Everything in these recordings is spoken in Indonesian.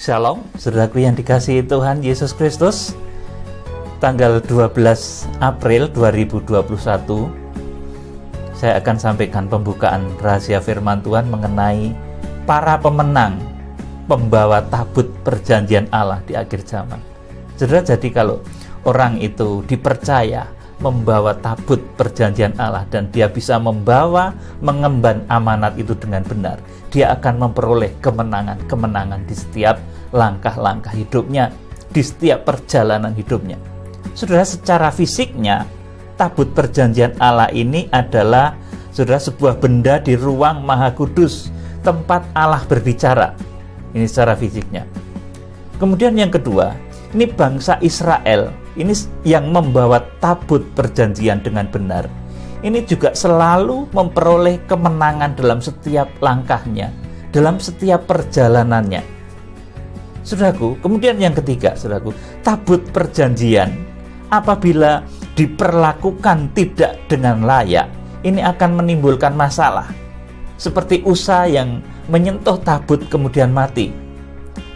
Shalom, saudaraku yang dikasihi Tuhan Yesus Kristus. Tanggal 12 April 2021, saya akan sampaikan pembukaan rahasia firman Tuhan mengenai para pemenang pembawa tabut perjanjian Allah di akhir zaman. Saudara, jadi kalau orang itu dipercaya membawa tabut perjanjian Allah dan dia bisa mengemban amanat itu dengan benar, dia akan memperoleh kemenangan di setiap langkah-langkah hidupnya, di setiap perjalanan hidupnya. Saudara, secara fisiknya tabut perjanjian Allah ini adalah, saudara, sebuah benda di ruang Maha Kudus, tempat Allah berbicara. Ini secara fisiknya. Kemudian yang kedua, ini bangsa Israel, ini yang membawa tabut perjanjian dengan benar. Ini juga selalu memperoleh kemenangan dalam setiap langkahnya, dalam setiap perjalanannya. Saudaraku, kemudian yang ketiga, saudaraku, tabut perjanjian apabila diperlakukan tidak dengan layak, ini akan menimbulkan masalah. Seperti Usa yang menyentuh tabut kemudian mati.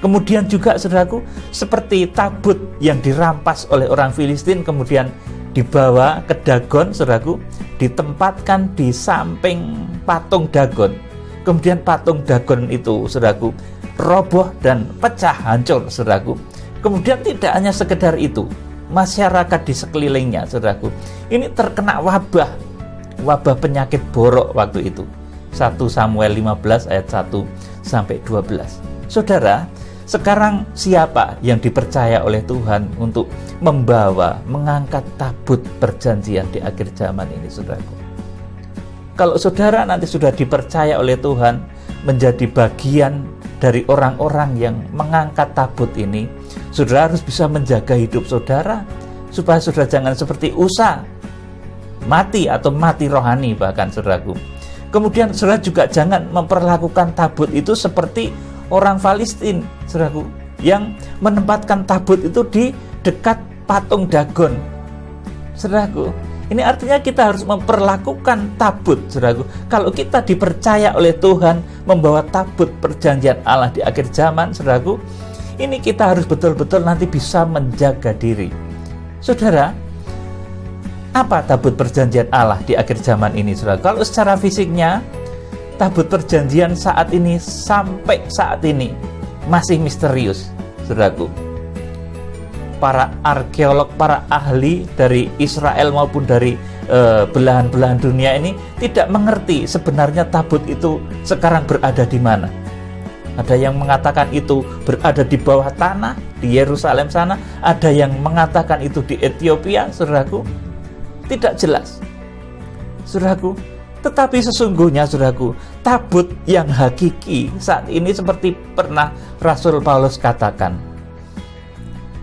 Kemudian juga, saudaraku, seperti tabut yang dirampas oleh orang Filistin kemudian dibawa ke Dagon, saudaraku, ditempatkan di samping patung Dagon. Kemudian patung Dagon itu, saudaraku, roboh dan pecah, hancur, saudaraku. Kemudian tidak hanya sekedar itu, masyarakat di sekelilingnya, saudaraku, ini terkena wabah penyakit borok waktu itu. 1 Samuel 15 ayat 1 sampai 12. Saudara, sekarang siapa yang dipercaya oleh Tuhan untuk mengangkat tabut perjanjian di akhir zaman ini, saudaraku? Kalau saudara nanti sudah dipercaya oleh Tuhan menjadi bagian dari orang-orang yang mengangkat tabut ini, saudara harus bisa menjaga hidup saudara supaya saudara jangan seperti Usa, mati atau mati rohani bahkan, saudaraku. Kemudian saudara juga jangan memperlakukan tabut itu seperti orang Palestina, saudaraku, yang menempatkan tabut itu di dekat patung Dagon. Saudaraku, ini artinya kita harus memperlakukan tabut, saudaraku. Kalau kita dipercaya oleh Tuhan membawa tabut perjanjian Allah di akhir zaman, saudaraku, ini kita harus betul-betul nanti bisa menjaga diri. Saudara, apa tabut perjanjian Allah di akhir zaman ini, saudara? Kalau secara fisiknya, tabut perjanjian saat ini sampai saat ini masih misterius, saudaraku. Para arkeolog, para ahli dari Israel maupun dari belahan-belahan dunia ini tidak mengerti sebenarnya tabut itu sekarang berada di mana. Ada yang mengatakan itu berada di bawah tanah di Yerusalem sana, ada yang mengatakan itu di Ethiopia, saudaraku. Tidak jelas, saudaraku. Tetapi sesungguhnya, saudaraku, tabut yang hakiki saat ini seperti pernah Rasul Paulus katakan.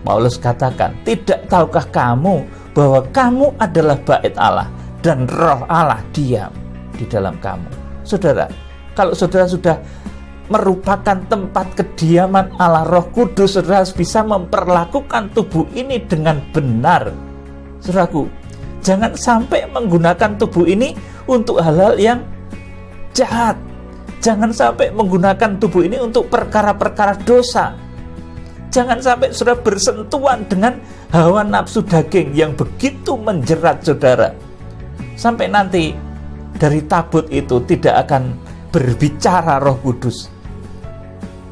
Paulus katakan, tidak tahukah kamu bahwa kamu adalah bait Allah dan roh Allah diam di dalam kamu. Saudara, kalau saudara sudah merupakan tempat kediaman Allah Roh Kudus, saudara harus bisa memperlakukan tubuh ini dengan benar. Saudaraku, jangan sampai menggunakan tubuh ini untuk hal-hal yang jahat. Jangan sampai menggunakan tubuh ini untuk perkara-perkara dosa. Jangan sampai saudara bersentuhan dengan hawa nafsu daging yang begitu menjerat saudara, sampai nanti dari tabut itu tidak akan berbicara Roh Kudus.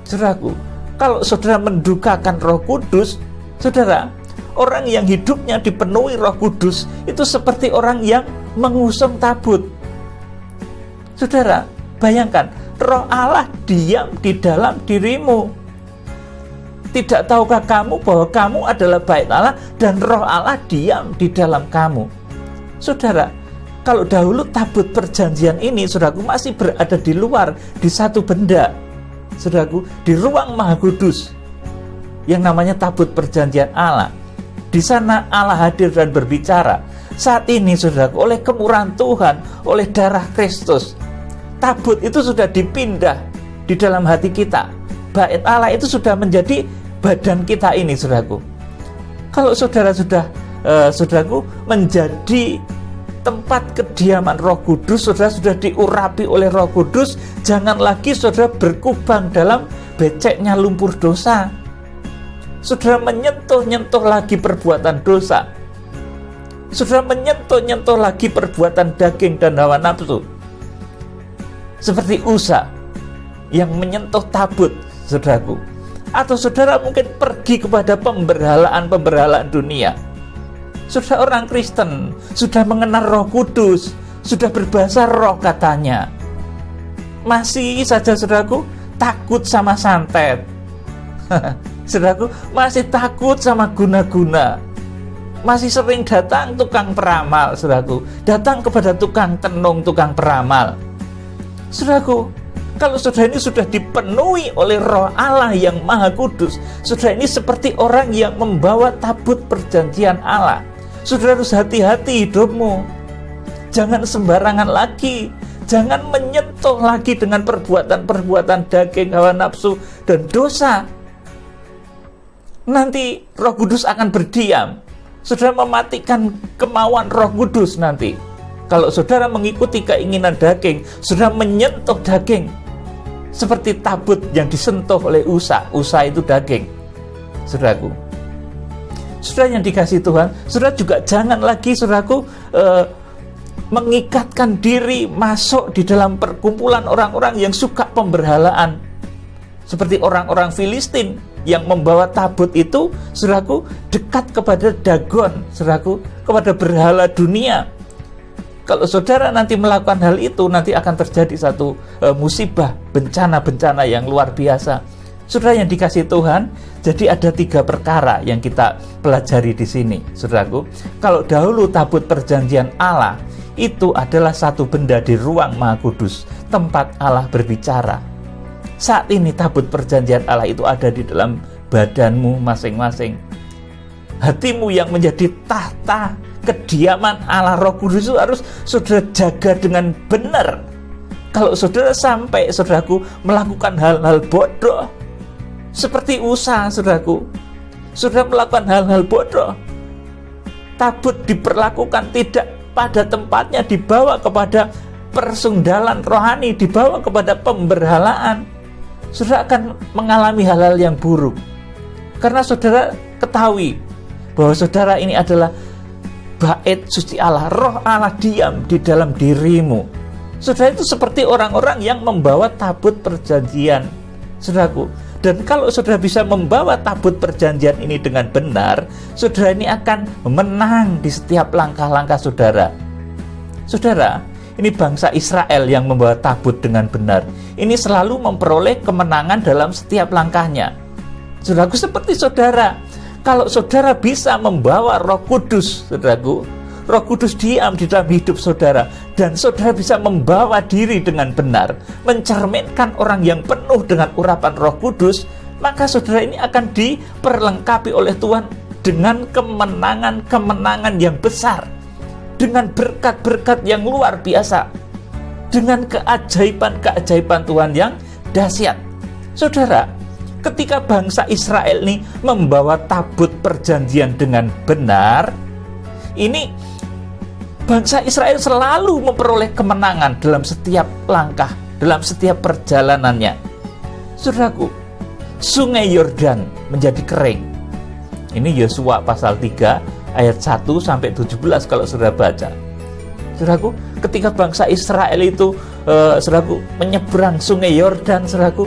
Saudaraku, kalau saudara mendukakan Roh Kudus, saudara, orang yang hidupnya dipenuhi Roh Kudus itu seperti orang yang mengusung tabut. Saudara, bayangkan, Roh Allah diam di dalam dirimu. Tidak tahukah kamu bahwa kamu adalah bait Allah dan Roh Allah diam di dalam kamu? Saudara, kalau dahulu tabut perjanjian ini, saudaraku, masih berada di luar, di satu benda, saudaraku, di ruang Maha Kudus yang namanya tabut perjanjian Allah. Di sana Allah hadir dan berbicara. Saat ini, saudaraku, oleh kemurahan Tuhan, oleh darah Kristus, tabut itu sudah dipindah di dalam hati kita. Bait Allah itu sudah menjadi badan kita ini, saudaraku. Kalau saudara saudaraku, menjadi tempat kediaman Roh Kudus, saudara sudah diurapi oleh Roh Kudus, jangan lagi saudara berkubang dalam beceknya lumpur dosa. Saudara menyentuh-nyentuh lagi perbuatan dosa. Saudara menyentuh-nyentuh lagi perbuatan daging dan hawa nafsu. Seperti Usa yang menyentuh tabut, saudaraku. Atau saudara mungkin pergi kepada pemberhalaan-pemberhalaan dunia. Saudara orang Kristen, sudah mengenal Roh Kudus, sudah berbahasa roh katanya. Masih saja saudaraku takut sama santet. Saudaraku masih takut sama guna-guna. Masih sering datang tukang peramal, saudaraku. Datang kepada tukang tenung, tukang peramal. Saudaraku, kalau saudara ini sudah dipenuhi oleh Roh Allah yang Maha Kudus, saudara ini seperti orang yang membawa tabut perjanjian Allah. Saudara harus hati-hati hidupmu. Jangan sembarangan lagi. Jangan menyentuh lagi dengan perbuatan-perbuatan daging, hawa nafsu, dan dosa. Nanti Roh Kudus akan berdiam. Saudara mematikan kemauan Roh Kudus nanti. Kalau saudara mengikuti keinginan daging, saudara menyentuh daging. Seperti tabut yang disentuh oleh Usa. Usa itu daging, saudaraku. Saudara yang dikasihi Tuhan, saudara juga jangan lagi, saudaraku, mengikatkan diri masuk di dalam perkumpulan orang-orang yang suka pemberhalaan. Seperti orang-orang Filistin yang membawa tabut itu, saudaraku, dekat kepada Dagon, saudaraku, kepada berhala dunia. Kalau saudara nanti melakukan hal itu, nanti akan terjadi satu musibah, bencana-bencana yang luar biasa. Saudara yang dikasihi Tuhan, jadi ada 3 perkara yang kita pelajari di sini, saudaraku. Kalau dahulu tabut perjanjian Allah itu adalah satu benda di ruang Maha Kudus, tempat Allah berbicara. Saat ini tabut perjanjian Allah itu ada di dalam badanmu masing-masing. Hatimu yang menjadi tahta kediaman Allah Roh Kudus itu harus saudara jaga dengan benar. Kalau saudara sampai, saudaraku, melakukan hal-hal bodoh seperti Usa, saudaraku, saudara melakukan hal-hal bodoh, tabut diperlakukan tidak pada tempatnya, dibawa kepada persungdalan rohani, dibawa kepada pemberhalaan, saudara akan mengalami hal-hal yang buruk. Karena saudara ketahui bahwa saudara ini adalah bait suci Allah, Roh Allah diam di dalam dirimu. Saudara itu seperti orang-orang yang membawa tabut perjanjian, saudaraku. Dan kalau saudara bisa membawa tabut perjanjian ini dengan benar, saudara ini akan menang di setiap langkah-langkah saudara. Saudara, ini bangsa Israel yang membawa tabut dengan benar. Ini selalu memperoleh kemenangan dalam setiap langkahnya. Saudaraku, seperti saudara, kalau saudara bisa membawa Roh Kudus, saudaraku, Roh Kudus diam di dalam hidup saudara, dan saudara bisa membawa diri dengan benar, mencerminkan orang yang penuh dengan urapan Roh Kudus, maka saudara ini akan diperlengkapi oleh Tuhan dengan kemenangan-kemenangan yang besar, dengan berkat-berkat yang luar biasa, dengan keajaiban-keajaiban Tuhan yang dahsyat. Saudara, ketika bangsa Israel ini membawa tabut perjanjian dengan benar, ini bangsa Israel selalu memperoleh kemenangan dalam setiap langkah, dalam setiap perjalanannya. Saudaraku, sungai Yordan menjadi kering. Ini Yosua pasal 3 ayat 1 sampai 17 kalau saudara baca. Saudaraku, ketika bangsa Israel itu saudaraku menyeberang sungai Yordan, saudaraku,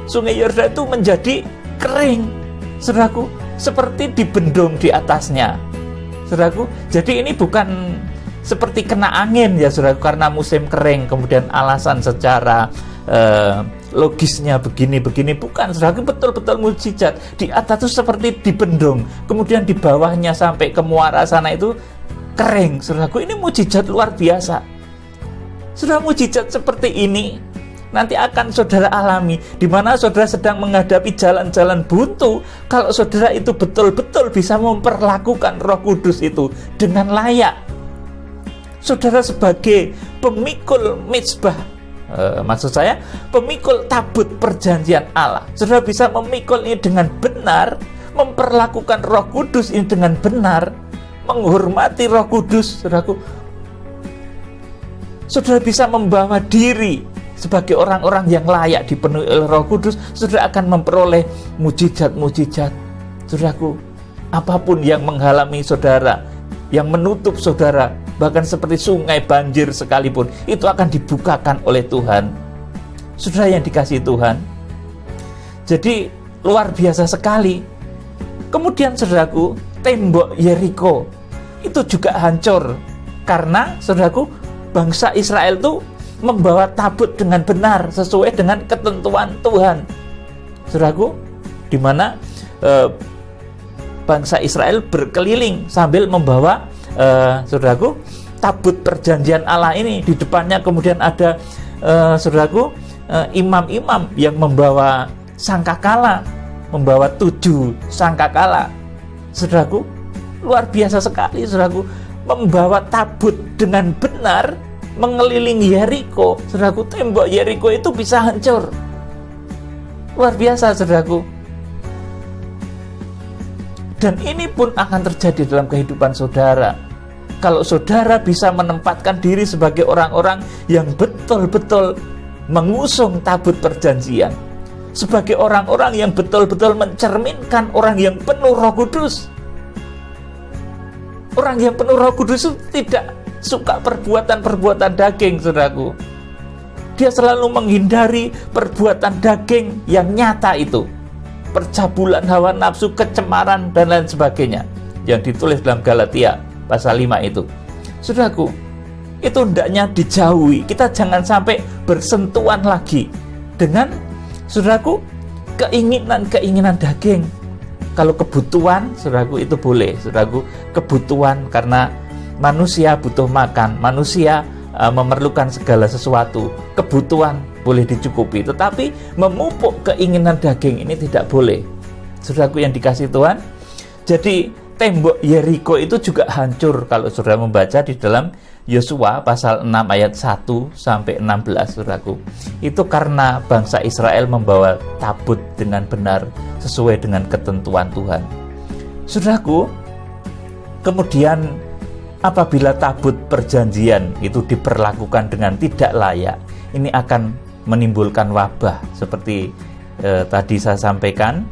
sungai Yordan itu menjadi kering, saudaraku, seperti dibendung di atasnya. Saudaraku, jadi ini bukan seperti kena angin ya saudaraku, karena musim kering kemudian alasan secara logisnya begini-begini, bukan saudaraku, betul-betul mujizat. Di atas itu seperti dibendung, kemudian di bawahnya sampai ke muara sana itu kering, saudaraku. Ini mujizat luar biasa. Saudara, mujizat seperti ini nanti akan saudara alami di mana saudara sedang menghadapi jalan-jalan buntu. Kalau saudara itu betul-betul bisa memperlakukan Roh Kudus itu dengan layak, saudara sebagai pemikul mezbah, maksud saya pemikul tabut perjanjian Allah, saudara bisa memikul ini dengan benar, memperlakukan Roh Kudus ini dengan benar, menghormati Roh Kudus, saudaraku. Saudara bisa membawa diri sebagai orang-orang yang layak dipenuhi oleh Roh Kudus, saudara akan memperoleh mujizat-mujizat. Saudaraku, apapun yang menghalangi saudara, yang menutup saudara, bahkan seperti sungai banjir sekalipun, itu akan dibukakan oleh Tuhan. Saudara yang dikasihi Tuhan, jadi luar biasa sekali. Kemudian saudaraku, tembok Yeriko itu juga hancur karena saudaraku, bangsa Israel itu membawa tabut dengan benar sesuai dengan ketentuan Tuhan. Saudaraku, di mana bangsa Israel berkeliling sambil membawa saudaraku, tabut perjanjian Allah ini. Di depannya kemudian ada saudaraku, imam-imam yang membawa sangkakala, membawa 7 sangkakala. Saudaraku, luar biasa sekali saudaraku, membawa tabut dengan benar mengelilingi Yeriko. Saudaraku, tembok Yeriko itu bisa hancur. Luar biasa saudaraku. Dan ini pun akan terjadi dalam kehidupan saudara. Kalau saudara bisa menempatkan diri sebagai orang-orang yang betul-betul mengusung tabut perjanjian, sebagai orang-orang yang betul-betul mencerminkan orang yang penuh Roh Kudus. Orang yang penuh Roh Kudus itu tidak suka perbuatan-perbuatan daging, saudaraku. Dia selalu menghindari perbuatan daging yang nyata itu, percabulan hawa nafsu, kecemaran, dan lain sebagainya, yang ditulis dalam Galatia pasal 5 itu. Saudaraku, itu hendaknya dijauhi. Kita jangan sampai bersentuhan lagi dengan, saudaraku, keinginan-keinginan daging. Kalau kebutuhan, saudaraku, itu boleh. Saudaraku, kebutuhan karena manusia butuh makan, manusia memerlukan segala sesuatu. Kebutuhan boleh dicukupi, tetapi memupuk keinginan daging ini tidak boleh. Saudaraku yang dikasihi Tuhan, jadi tembok Yeriko itu juga hancur kalau saudara membaca di dalam Yosua pasal 6 ayat 1 sampai 16, saudaraku. Itu karena bangsa Israel membawa tabut dengan benar sesuai dengan ketentuan Tuhan. Saudaraku, kemudian apabila tabut perjanjian itu diperlakukan dengan tidak layak, ini akan menimbulkan wabah. Seperti tadi saya sampaikan,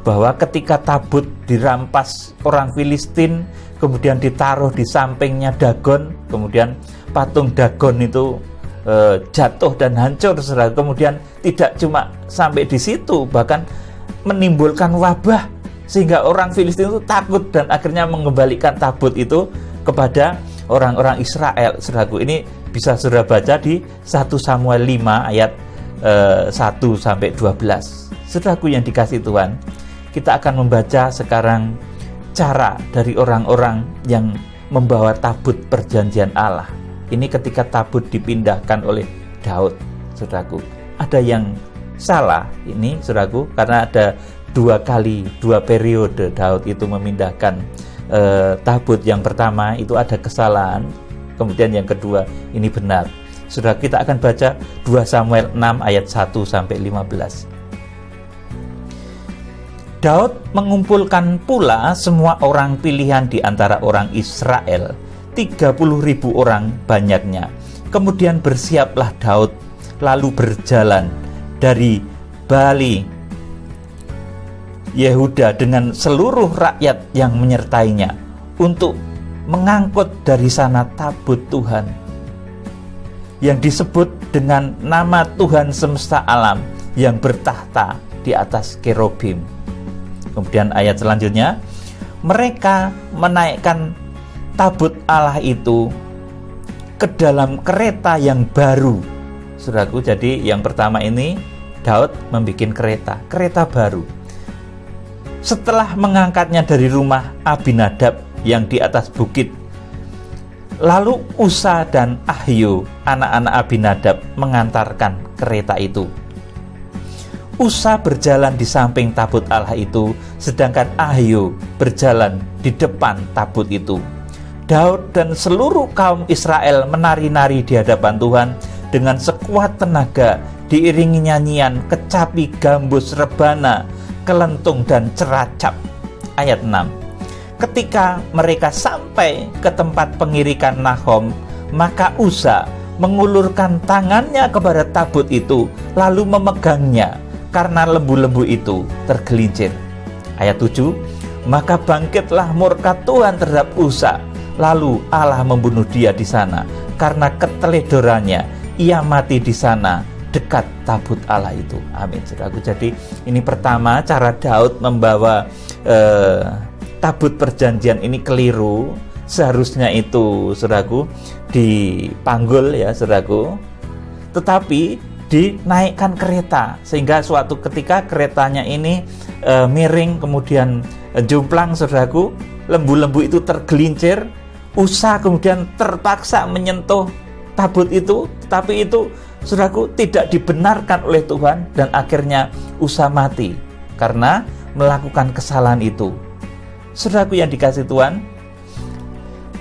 bahwa ketika tabut dirampas orang Filistin, kemudian ditaruh di sampingnya Dagon, kemudian patung Dagon itu jatuh dan hancur, saudara. Kemudian tidak cuma sampai di situ, bahkan menimbulkan wabah, sehingga orang Filistin itu takut dan akhirnya mengembalikan tabut itu kepada orang-orang Israel. Saudaraku, ini bisa saudara baca di 1 Samuel 5 ayat 1 sampai 12. Saudaraku yang dikasihi Tuhan, kita akan membaca sekarang cara dari orang-orang yang membawa tabut perjanjian Allah. Ini ketika tabut dipindahkan oleh Daud, saudaraku. Ada yang salah ini, saudaraku, karena ada 2 periode Daud itu memindahkan tabut. Yang pertama itu ada kesalahan, kemudian yang kedua ini benar. Saudara, kita akan baca 2 Samuel 6 ayat 1 sampai 15. Daud mengumpulkan pula semua orang pilihan di antara orang Israel, 30.000 orang banyaknya. Kemudian bersiaplah Daud, lalu berjalan dari Bali Yehuda dengan seluruh rakyat yang menyertainya untuk mengangkut dari sana tabut Tuhan yang disebut dengan nama Tuhan semesta alam yang bertahta di atas kerubim. Kemudian ayat selanjutnya, mereka menaikkan tabut Allah itu ke dalam kereta yang baru. Saudaraku, jadi yang pertama ini Daud membuat kereta baru. Setelah mengangkatnya dari rumah Abinadab yang di atas bukit, lalu Usa dan Ahio, anak-anak Abinadab, mengantarkan kereta itu. Usa berjalan di samping tabut Allah itu, sedangkan Ahio berjalan di depan tabut itu. Daud dan seluruh kaum Israel menari-nari di hadapan Tuhan dengan sekuat tenaga, diiringi nyanyian, kecapi, gambus, rebana, kelentung, dan ceracap. Ayat 6. Ketika mereka sampai ke tempat pengirikan Nahom, maka Usa mengulurkan tangannya kepada tabut itu, lalu memegangnya, karena lembu-lembu itu tergelincir. Ayat 7, maka bangkitlah murka Tuhan terhadap Usa, lalu Allah membunuh dia di sana, karena keteledorannya ia mati di sana dekat tabut Allah itu. Amin, saudaraku. Jadi ini pertama, cara Daud membawa tabut perjanjian ini keliru. Seharusnya itu, saudaraku, dipanggul ya, saudaraku, tetapi dinaikkan kereta, sehingga suatu ketika keretanya ini miring, kemudian jomplang, saudaraku, lembu-lembu itu tergelincir. Usa kemudian terpaksa menyentuh tabut itu, tetapi itu, saudaraku, tidak dibenarkan oleh Tuhan, dan akhirnya Usa mati karena melakukan kesalahan itu. Saudaraku yang dikasihi Tuhan,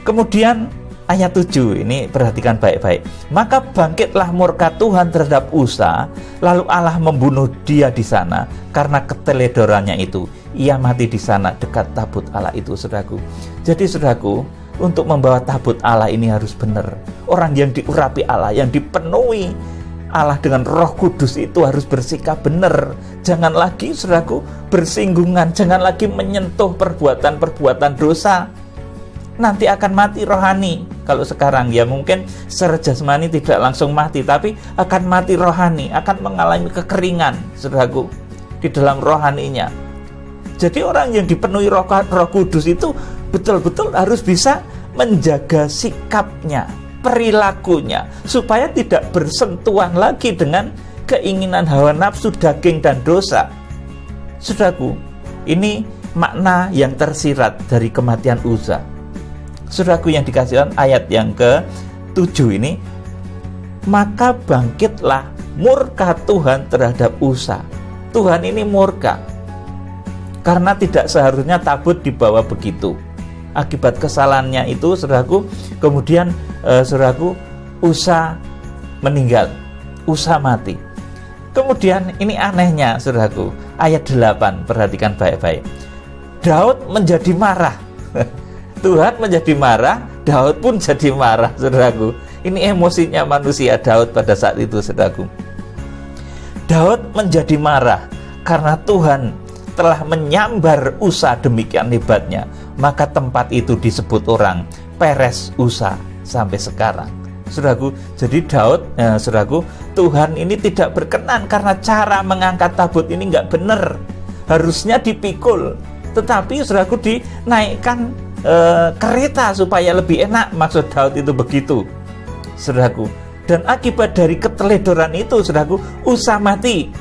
kemudian ayat 7 ini perhatikan baik-baik. Maka bangkitlah murka Tuhan terhadap Usa, lalu Allah membunuh dia di sana, karena keteledorannya itu ia mati di sana dekat tabut Allah itu, saudaraku. Jadi, saudaraku, untuk membawa tabut Allah ini harus benar. Orang yang diurapi Allah, yang dipenuhi Allah dengan Roh Kudus itu harus bersikap benar. Jangan lagi, saudaraku, bersinggungan, jangan lagi menyentuh perbuatan-perbuatan dosa. Nanti akan mati rohani. Kalau sekarang ya mungkin secara jasmani tidak langsung mati, tapi akan mati rohani, akan mengalami kekeringan, saudaraku, di dalam rohaninya. Jadi orang yang dipenuhi Roh Kudus itu betul-betul harus bisa menjaga sikapnya, perilakunya, supaya tidak bersentuhan lagi dengan keinginan hawa nafsu, daging, dan dosa. Saudaraku, ini makna yang tersirat dari kematian Uza. Saudaraku yang dikasihi, ayat yang ke-7 ini, maka bangkitlah murka Tuhan terhadap Uza. Tuhan ini murka karena tidak seharusnya tabut dibawa begitu. Akibat kesalahannya itu, saudaraku, kemudian saudaraku, Uza meninggal, Uza mati. Kemudian ini anehnya, saudaraku, ayat 8, perhatikan baik-baik. Daud menjadi marah. Tuhan menjadi marah, Daud pun jadi marah, saudaraku. Ini emosinya manusia Daud pada saat itu, saudaraku. Daud menjadi marah karena Tuhan telah menyambar Usa demikian hebatnya, maka tempat itu disebut orang Peres Usa sampai sekarang. Saudaraku, jadi Daud, saudaraku, Tuhan ini tidak berkenan karena cara mengangkat tabut ini nggak benar. Harusnya dipikul, tetapi saudaraku dinaikkan kereta supaya lebih enak. Maksud Daud itu begitu, saudaraku. Dan akibat dari keteledoran itu, saudaraku, Usa mati.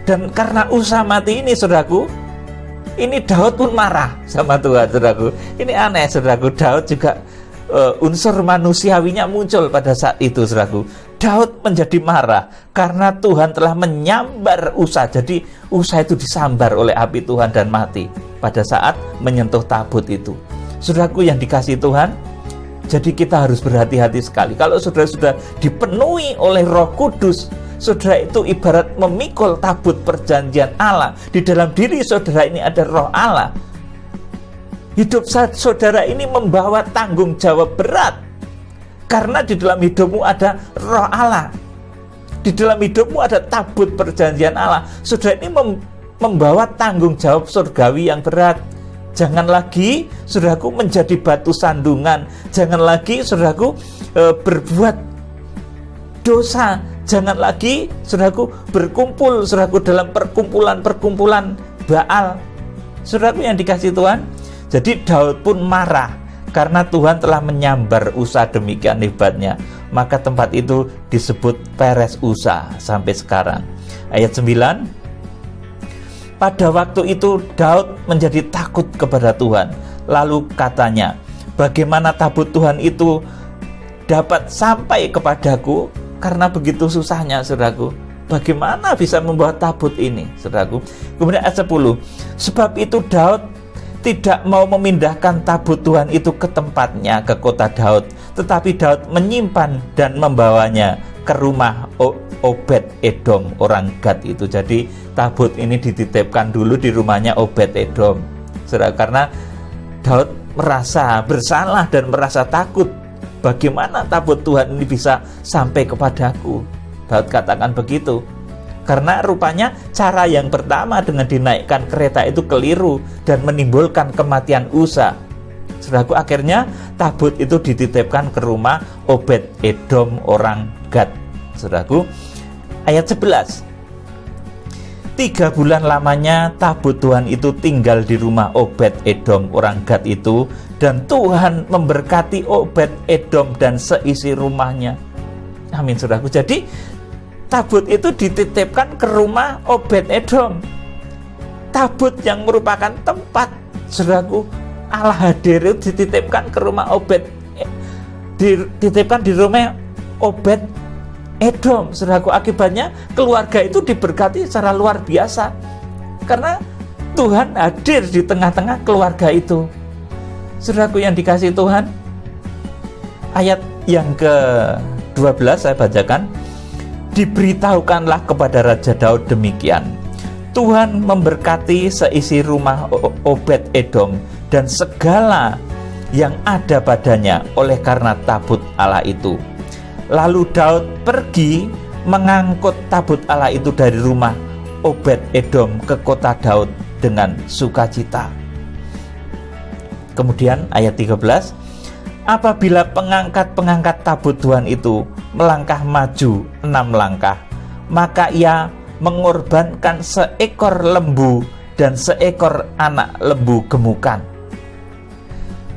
Dan karena Usa mati ini, saudaraku, ini Daud pun marah sama Tuhan, saudaraku. Ini aneh, saudaraku. Daud juga unsur manusiawinya muncul pada saat itu, saudaraku. Daud menjadi marah karena Tuhan telah menyambar Usa. Jadi Usa itu disambar oleh api Tuhan dan mati pada saat menyentuh tabut itu. Saudaraku yang dikasihi Tuhan, jadi kita harus berhati-hati sekali. Kalau saudara sudah dipenuhi oleh Roh Kudus, saudara itu ibarat memikul tabut perjanjian Allah. Di dalam diri saudara ini ada Roh Allah. Hidup saudara ini membawa tanggung jawab berat, karena di dalam hidupmu ada Roh Allah. Di dalam hidupmu ada tabut perjanjian Allah. Saudara ini membawa tanggung jawab surgawi yang berat. Jangan lagi, saudaraku, menjadi batu sandungan. Jangan lagi, saudaraku, berbuat dosa. Jangan lagi, saudaraku, berkumpul, saudaraku, dalam perkumpulan-perkumpulan Baal. Saudaraku yang dikasihi Tuhan, jadi Daud pun marah karena Tuhan telah menyambar Usa demikian hebatnya. Maka tempat itu disebut Peres Usa sampai sekarang. Ayat 9, pada waktu itu Daud menjadi takut kepada Tuhan. Lalu katanya, bagaimana tabut Tuhan itu dapat sampai kepadaku? Karena begitu susahnya, saudaraku. Bagaimana bisa membawa tabut ini, saudaraku? Kemudian ayat 10, sebab itu Daud tidak mau memindahkan tabut Tuhan itu ke tempatnya, ke kota Daud, tetapi Daud menyimpan dan membawanya ke rumah Obed Edom, orang Gad itu. Jadi tabut ini dititipkan dulu di rumahnya Obed Edom, saudara, karena Daud merasa bersalah dan merasa takut bagaimana tabut Tuhan ini bisa sampai kepadaku? Daud katakan begitu. Karena rupanya cara yang pertama dengan dinaikkan kereta itu keliru dan menimbulkan kematian Uza. Saudaraku, akhirnya tabut itu dititipkan ke rumah Obed Edom orang Gad. Saudaraku, ayat 11. 3 bulan lamanya tabut Tuhan itu tinggal di rumah Obed Edom orang Gad itu, dan Tuhan memberkati Obed Edom dan seisi rumahnya. Amin, saudaraku. Jadi tabut itu dititipkan ke rumah Obed Edom. Tabut yang merupakan tempat, saudaraku, Allah hadir itu dititipkan ke rumah Obed, dititipkan di rumah Obed Edom. Saudaraku, akibatnya keluarga itu diberkati secara luar biasa karena Tuhan hadir di tengah-tengah keluarga itu. Saudaraku yang dikasihi Tuhan, ayat yang ke-12 saya bacakan. Diberitahukanlah kepada Raja Daud demikian, Tuhan memberkati seisi rumah Obed Edom dan segala yang ada padanya oleh karena tabut Allah itu. Lalu Daud pergi mengangkut tabut Allah itu dari rumah Obed Edom ke kota Daud dengan sukacita. Kemudian ayat 13, apabila pengangkat-pengangkat tabut Tuhan itu melangkah maju 6 langkah, maka ia mengorbankan seekor lembu dan seekor anak lembu gemukan.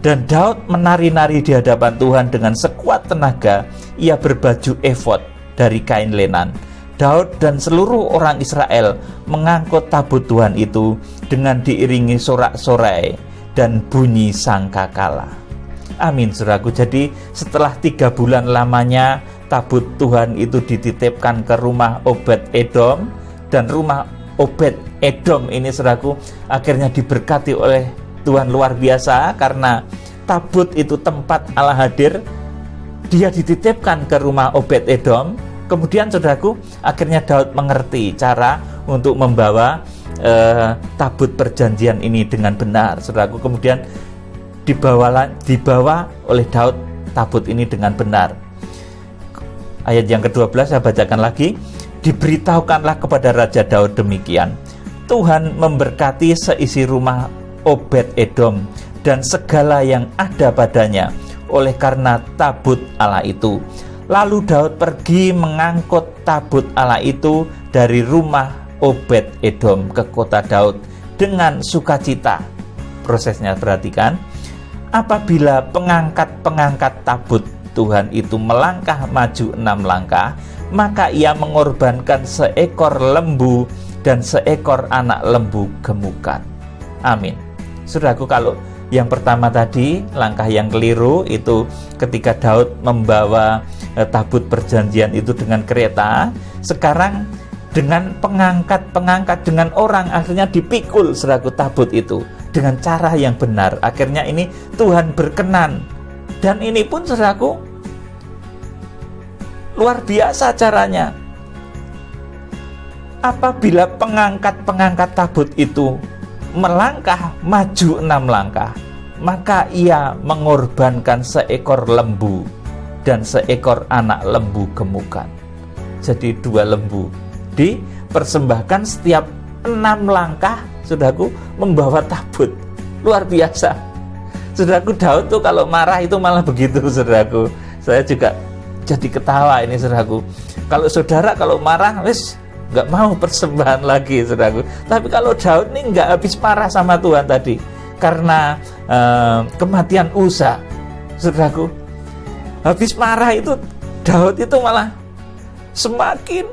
Dan Daud menari-nari di hadapan Tuhan dengan sekuat tenaga. Ia berbaju efod dari kain lenan. Daud dan seluruh orang Israel mengangkut tabut Tuhan itu dengan diiringi sorak-sorai dan bunyi sangkakala. Amin, saudaraku. Jadi setelah 3 bulan lamanya tabut Tuhan itu dititipkan ke rumah Obed Edom, dan rumah Obed Edom ini, saudaraku, akhirnya diberkati oleh Tuhan luar biasa karena tabut itu tempat Allah hadir. Dia dititipkan ke rumah Obed Edom. Kemudian, saudaraku, akhirnya Daud mengerti cara untuk membawa tabut perjanjian ini dengan benar. Saudaraku, kemudian dibawa oleh Daud tabut ini dengan benar. Ayat yang ke-12 saya bacakan lagi. Diberitahukanlah kepada Raja Daud demikian, Tuhan memberkati seisi rumah Obed Edom dan segala yang ada padanya oleh karena tabut Allah itu. Lalu Daud pergi mengangkut tabut Allah itu dari rumah Obed Edom ke kota Daud dengan sukacita. Prosesnya perhatikan. Apabila pengangkat-pengangkat tabut Tuhan itu melangkah maju 6 langkah, maka ia mengorbankan seekor lembu dan seekor anak lembu gemukan. Amin. Saudaraku, kalau yang pertama tadi, langkah yang keliru itu ketika Daud membawa tabut perjanjian itu dengan kereta. Sekarang dengan pengangkat dengan orang, akhirnya dipikul, saudaraku, tabut itu dengan cara yang benar. Akhirnya ini Tuhan berkenan. Dan ini pun, saudaraku, luar biasa caranya. Apabila pengangkat tabut itu melangkah maju 6 langkah, maka ia mengorbankan seekor lembu dan seekor anak lembu gemukan. Jadi 2 lembu dipersembahkan setiap 6 langkah, saudaraku, membawa tabut. Luar biasa. Saudaraku, Daud tuh kalau marah itu malah begitu, saudaraku. Saya juga jadi ketawa ini, saudaraku. Kalau saudara kalau marah, wis nggak mau persembahan lagi, saudaraku. Tapi kalau Daud nih nggak habis marah sama Tuhan tadi karena kematian Uza, saudaraku. Habis marah itu Daud itu malah semakin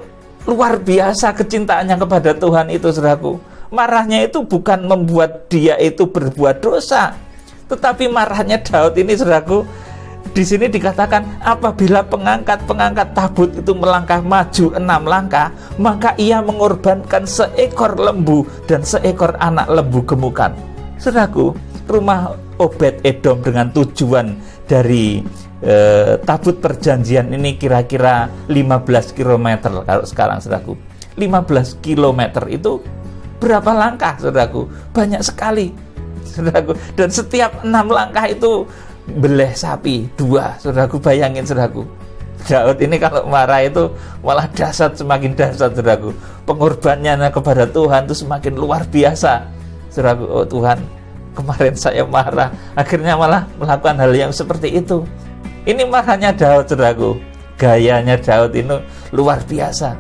luar biasa kecintaannya kepada Tuhan itu, saudaraku. Marahnya itu bukan membuat dia itu berbuat dosa, tetapi marahnya Daud ini, saudaraku, di sini dikatakan apabila pengangkat tabut itu melangkah maju 6 langkah, maka ia mengorbankan seekor lembu dan seekor anak lembu gemukan. Saudaraku, rumah Obed Edom dengan tujuan dari tabut perjanjian ini kira-kira 15 km kalau sekarang, saudaraku. 15 km itu berapa langkah, saudaraku? Banyak sekali, saudaraku. Dan setiap 6 langkah itu beleh sapi 2. Saudaraku, bayangin saudaraku, Daud ini kalau marah itu malah dahsyat, semakin dahsyat saudaraku. Pengorbanannya kepada Tuhan itu semakin luar biasa saudaraku. Oh Tuhan, kemarin saya marah, akhirnya malah melakukan hal yang seperti itu. Ini marahnya Daud saudaraku. Gayanya Daud itu luar biasa.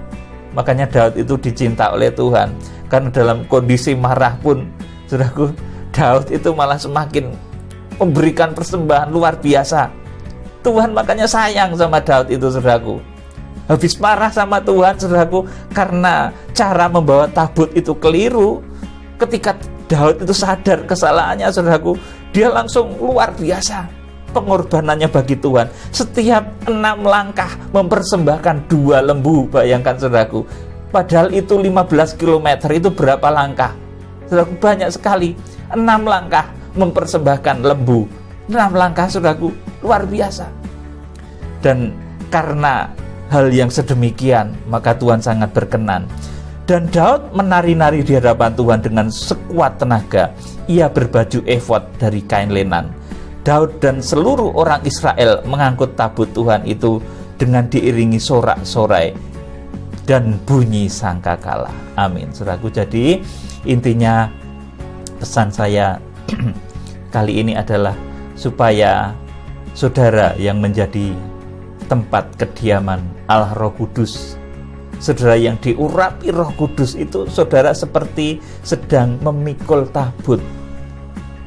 Makanya Daud itu dicinta oleh Tuhan, karena dalam kondisi marah pun saudaraku, Daud itu malah semakin memberikan persembahan luar biasa. Tuhan makanya sayang sama Daud itu saudaraku. Habis marah sama Tuhan saudaraku, karena cara membawa tabut itu keliru, ketika Daud itu sadar kesalahannya saudaraku, dia langsung luar biasa pengorbanannya bagi Tuhan. Setiap 6 langkah mempersembahkan 2 lembu. Bayangkan saudaraku, padahal itu 15 km, itu berapa langkah saudaraku? Banyak sekali. 6 langkah mempersembahkan lembu. 6 langkah saudaraku, luar biasa. Dan karena hal yang sedemikian, maka Tuhan sangat berkenan. Dan Daud menari-nari di hadapan Tuhan dengan sekuat tenaga. Ia berbaju efod dari kain lenan. Daud dan seluruh orang Israel mengangkut tabut Tuhan itu dengan diiringi sorak-sorai dan bunyi sangkakala. Amin. Saudaraku, jadi intinya pesan saya kali ini adalah supaya saudara yang menjadi tempat kediaman Allah Roh Kudus, saudara yang diurapi Roh Kudus itu, saudara seperti sedang memikul tabut.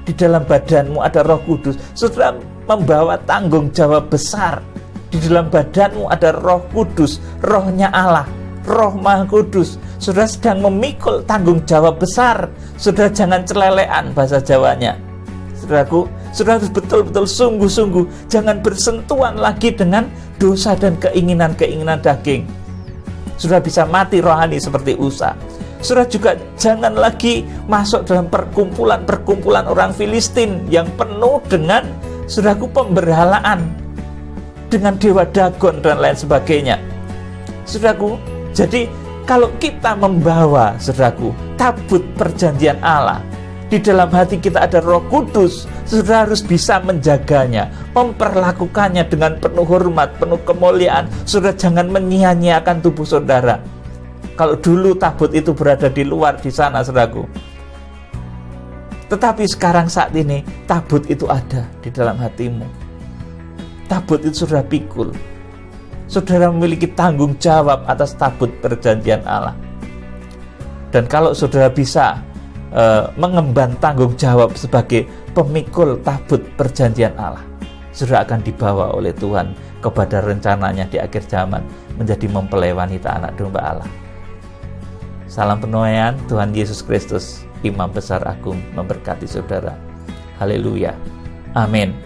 Di dalam badanmu ada Roh Kudus, saudara membawa tanggung jawab besar. Di dalam badanmu ada Roh Kudus, Rohnya Allah, Roh Maha Kudus. Saudara sedang memikul tanggung jawab besar. Saudara jangan celelean bahasa Jawanya. Saudaraku, saudara harus betul-betul sungguh-sungguh, jangan bersentuhan lagi dengan dosa dan keinginan-keinginan daging. Saudara bisa mati rohani seperti Usa. Saudara juga jangan lagi masuk dalam perkumpulan orang Filistin yang penuh dengan saudaraku pemberhalaan, dengan dewa Dagon dan lain sebagainya. Saudaraku, jadi kalau kita membawa saudaraku tabut perjanjian Allah, di dalam hati kita ada Roh Kudus, saudara harus bisa menjaganya, memperlakukannya dengan penuh hormat, penuh kemuliaan. Saudara jangan menyia-nyiakan tubuh saudara. Kalau dulu tabut itu berada di luar di sana saudaraku, tetapi sekarang saat ini tabut itu ada di dalam hatimu. Tabut itu saudara pikul. Saudara memiliki tanggung jawab atas tabut perjanjian Allah. Dan kalau saudara bisa mengemban tanggung jawab sebagai pemikul tabut perjanjian Allah, saudara akan dibawa oleh Tuhan kepada rencananya di akhir zaman menjadi mempelai wanita anak domba Allah. Salam penuaian Tuhan Yesus Kristus, Imam Besar Agung, memberkati saudara. Haleluya. Amin.